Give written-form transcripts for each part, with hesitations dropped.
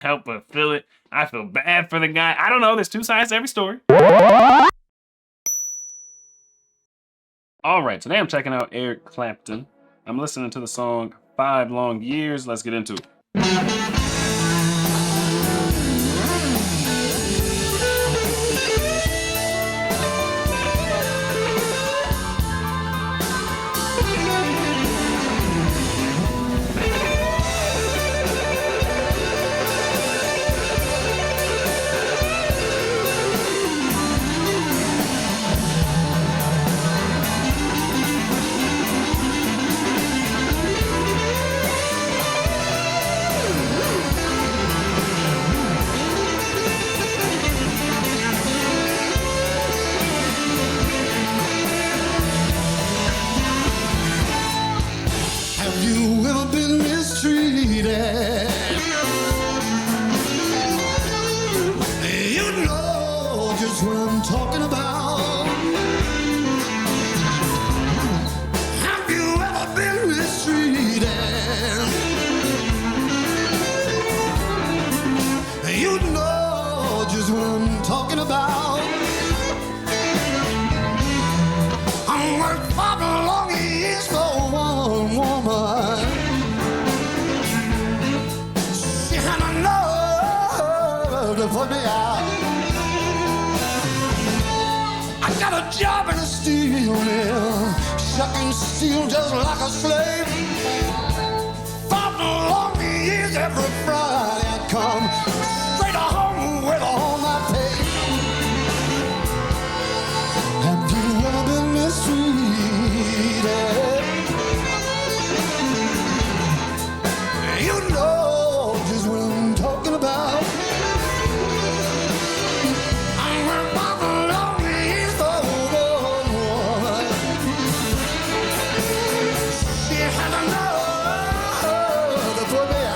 help but feel it. I feel bad for the guy. I don't know. There's two sides to every story. All right, today I'm checking out Eric Clapton. I'm listening to the song 5 Long Years. Let's get into it. Have you ever been mistreated? You know just what I'm talking about. Have you ever been mistreated? You know just what I'm talking about. I worked 5 long years for one woman. She had enough to put me out. I got a job in a steel mill, shucking steel just like a slave. 5 long years every Friday I'd come straight home with all my pay. Have you ever been mistreated? You know just what I'm talking about. I worked 5 long years for one woman. She had enough to put me out.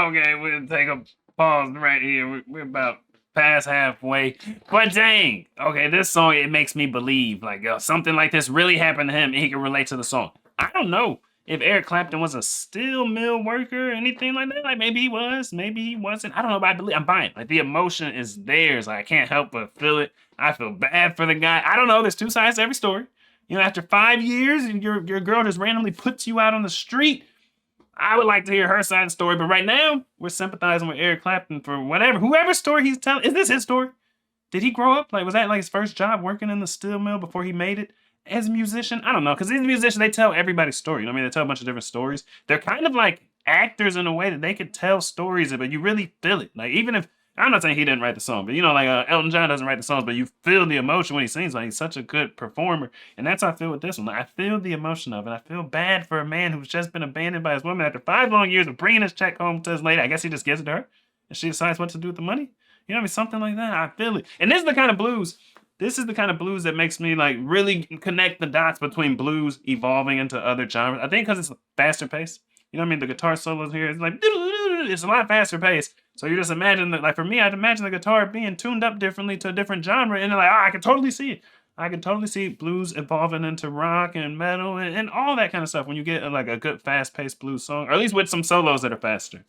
Okay, we'll take a pause right here. We're about past halfway. But dang, okay, this song, it makes me believe like something like this really happened to him and he can relate to the song. I don't know if Eric Clapton was a steel mill worker or anything like that. Like maybe he was, maybe he wasn't. I don't know, but I'm buying. Like the emotion is theirs. Like, I can't help but feel it. I feel bad for the guy. I don't know. There's two sides to every story. You know, after 5 years, and your girl just randomly puts you out on the street. I would like to hear her side of the story, but right now, we're sympathizing with Eric Clapton for whoever story he's telling. Is this his story? Did he grow up? Like, was that like his first job working in the steel mill before he made it as a musician? I don't know, because these musicians, they tell everybody's story. You know what I mean? They tell a bunch of different stories. They're kind of like actors in a way that they could tell stories, but you really feel it. Like, even if, I'm not saying he didn't write the song, but you know, like Elton John doesn't write the songs, but you feel the emotion when he sings. Like, he's such a good performer, and that's how I feel with this one. Like, I feel the emotion of it. I feel bad for a man who's just been abandoned by his woman after 5 long years of bringing his check home to his lady. I guess he just gives it to her, and she decides what to do with the money. You know what I mean? Something like that. I feel it. And this is the kind of blues. This is the kind of blues that makes me like really connect the dots between blues evolving into other genres. I think because it's faster paced. You know what I mean? The guitar solos here, it's like, it's a lot faster paced. So you just imagine that, like for me, I'd imagine the guitar being tuned up differently to a different genre. And they're like, I can totally see it. I can totally see blues evolving into rock and metal and all that kind of stuff when you get like a good fast paced blues song, or at least with some solos that are faster.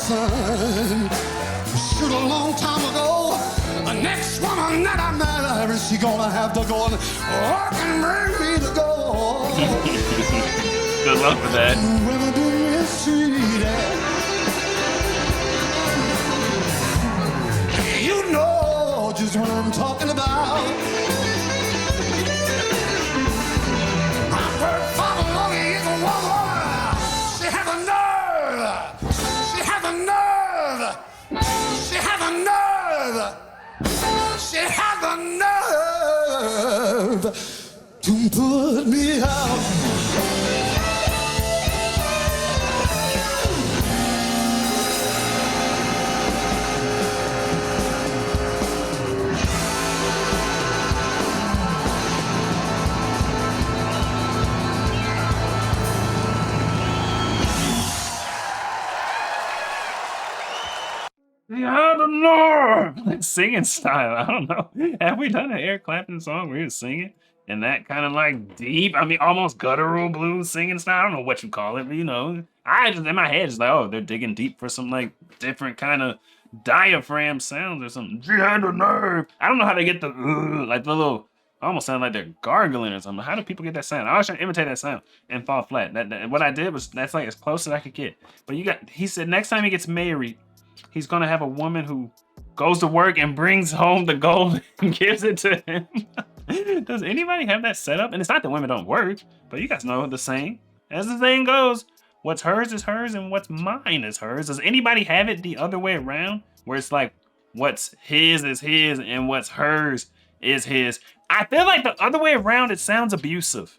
son. Shoot, a long time ago, the next woman that I marry, she gonna have to go and work and bring me to go. Good luck with that. Women do mistreated. You know just what I'm talking about. I've heard Father Longy is a woman. She has a nerve. She has a nerve. She has a nerve. She has a nerve to put me out. I don't know. That singing style. I don't know. Have we done an Eric Clapton song where he was singing and that kind of like deep? I mean, almost guttural blues singing style. I don't know what you call it, but you know, I just in my head just like, oh, they're digging deep for some like different kind of diaphragm sounds or something. She had the nerve. I don't know how to get the like the little. Almost sound like they're gargling or something. How do people get that sound? I was trying to imitate that sound and fall flat. That what I did was that's like as close as I could get. But you got. He said next time he gets married, he's gonna have a woman who goes to work and brings home the gold and gives it to him. Does anybody have that set up? And it's not that women don't work, but you guys know the saying. As the saying goes, what's hers is hers and what's mine is hers. Does anybody have it the other way around? Where it's like what's his is his and what's hers is his. I feel like the other way around, it sounds abusive.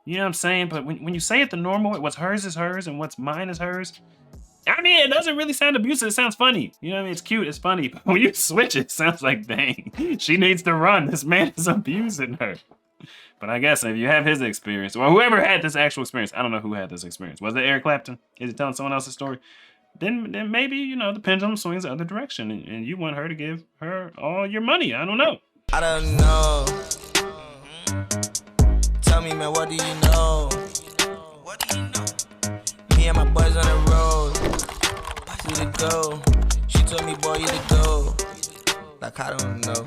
You know what I'm saying? But when you say it the normal way, what's hers is hers and what's mine is hers, I mean, it doesn't really sound abusive. It sounds funny. You know what I mean? It's cute. It's funny. But when you switch it sounds like, dang, she needs to run. This man is abusing her. But I guess if you have his experience, or whoever had this actual experience, I don't know who had this experience. Was it Eric Clapton? Is he telling someone else's story? Then maybe, you know, the pendulum swings the other direction and you want her to give her all your money. I don't know. I don't know. Tell me, man, what do you know? What do you know? Me and my boys on the road. You to go. She told me, boy, you to go. Like, I don't know.